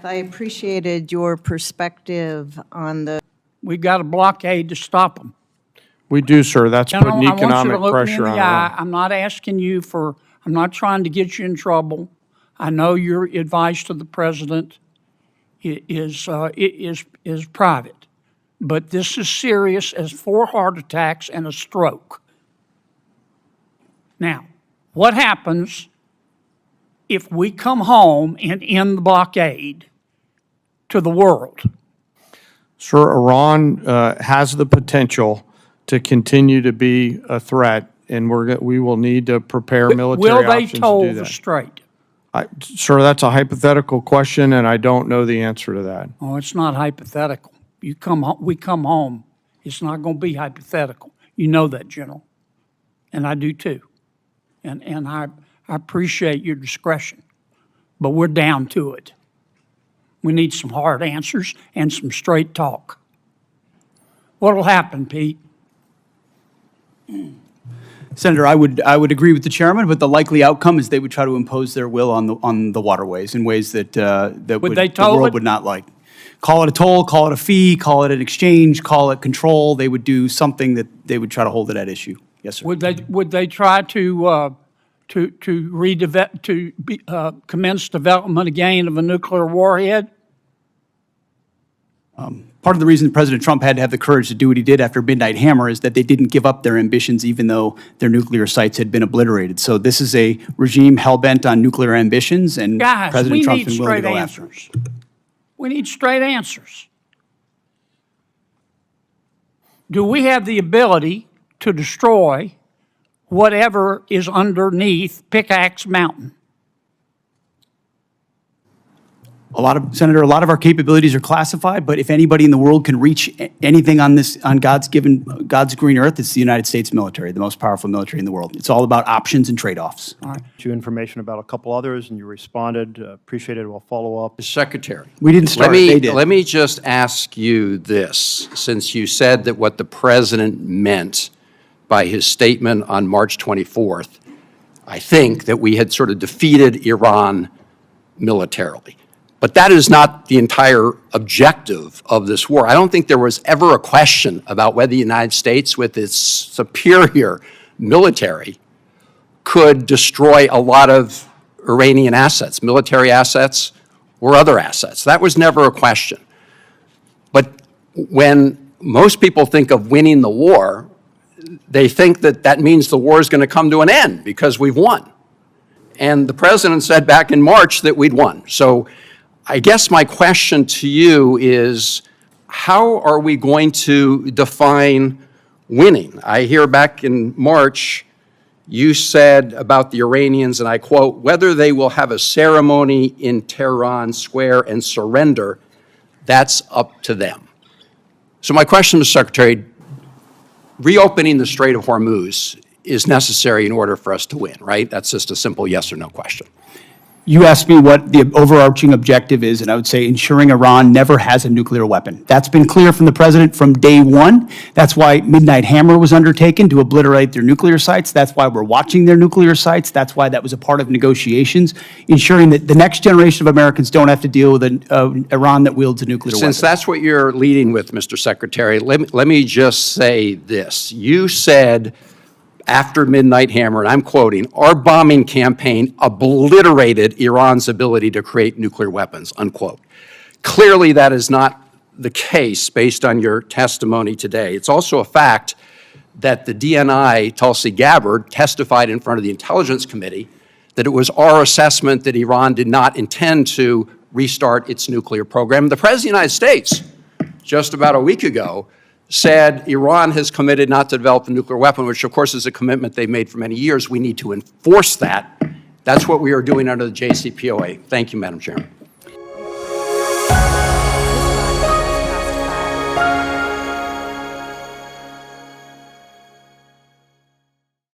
Hegseth, I appreciated your perspective on the. We've got a blockade to stop them. We do, sir. That's General, putting I want you economic to look me in pressure the on eye. Iran. I'm not asking you for, I'm not trying to get you in trouble. I know your advice to the president is private. But this is serious as 4 heart attacks and a stroke. Now, what happens if we come home and end the blockade to the world? Sir, Iran has the potential to continue to be a threat, and we will need to prepare military Will they options to do toll the that. strait? Sir, that's a hypothetical question, and I don't know the answer to that. Oh, it's not hypothetical. We come home. It's not going to be hypothetical. You know that, General, and I do too. And I appreciate your discretion, but we're down to it. We need some hard answers and some straight talk. What'll happen, Pete? Senator, I would agree with the chairman, but the likely outcome is they would try to impose their will on the waterways in ways that the world would not like. Call it a toll, call it a fee, call it an exchange, call it control. They would do something that they would try to hold it at issue. Yes, sir. Would they try to commence development again of a nuclear warhead? Part of the reason President Trump had to have the courage to do what he did after Midnight Hammer is that they didn't give up their ambitions even though their nuclear sites had been obliterated. So this is a regime hell-bent on nuclear ambitions, and Guys, President Trump's been willing to straight go after answers. We need straight answers. Do we have the ability to destroy whatever is underneath Pickaxe Mountain? Senator, a lot of our capabilities are classified, but if anybody in the world can reach anything on God's green earth, it's the United States military, the most powerful military in the world. It's all about options and trade-offs. All right. You information about a couple others, and you responded. Appreciate it. We'll follow up. Secretary. We didn't start. They did. Let me just ask you this, since you said that what the president meant by his statement on March 24th, I think that we had sort of defeated Iran militarily. But that is not the entire objective of this war. I don't think there was ever a question about whether the United States, with its superior military, could destroy a lot of Iranian assets, military assets or other assets. That was never a question. But when most people think of winning the war, they think that that means the war is going to come to an end because we've won. And the president said back in March that we'd won. So I guess my question to you is, how are we going to define winning? I hear back in March, you said about the Iranians, and I quote, whether they will have a ceremony in Tehran Square and surrender, that's up to them. So my question, Mr. Secretary, reopening the Strait of Hormuz is necessary in order for us to win, right? That's just a simple yes or no question. You asked me what the overarching objective is, and I would say ensuring Iran never has a nuclear weapon. That's been clear from the president from day one. That's why Midnight Hammer was undertaken, to obliterate their nuclear sites. That's why we're watching their nuclear sites. That's why that was a part of negotiations, ensuring that the next generation of Americans don't have to deal with an Iran that wields a nuclear weapon. Since that's what you're leading with, Mr. Secretary, let me just say this. You said after Midnight Hammer, and I'm quoting, our bombing campaign obliterated Iran's ability to create nuclear weapons, unquote. Clearly, that is not the case based on your testimony today. It's also a fact that the DNI, Tulsi Gabbard, testified in front of the Intelligence Committee that it was our assessment that Iran did not intend to restart its nuclear program. The President of the United States, just about a week ago, said Iran has committed not to develop a nuclear weapon, which of course is a commitment they've made for many years. We need to enforce that. That's what we are doing under the JCPOA. Thank you, Madam Chairman.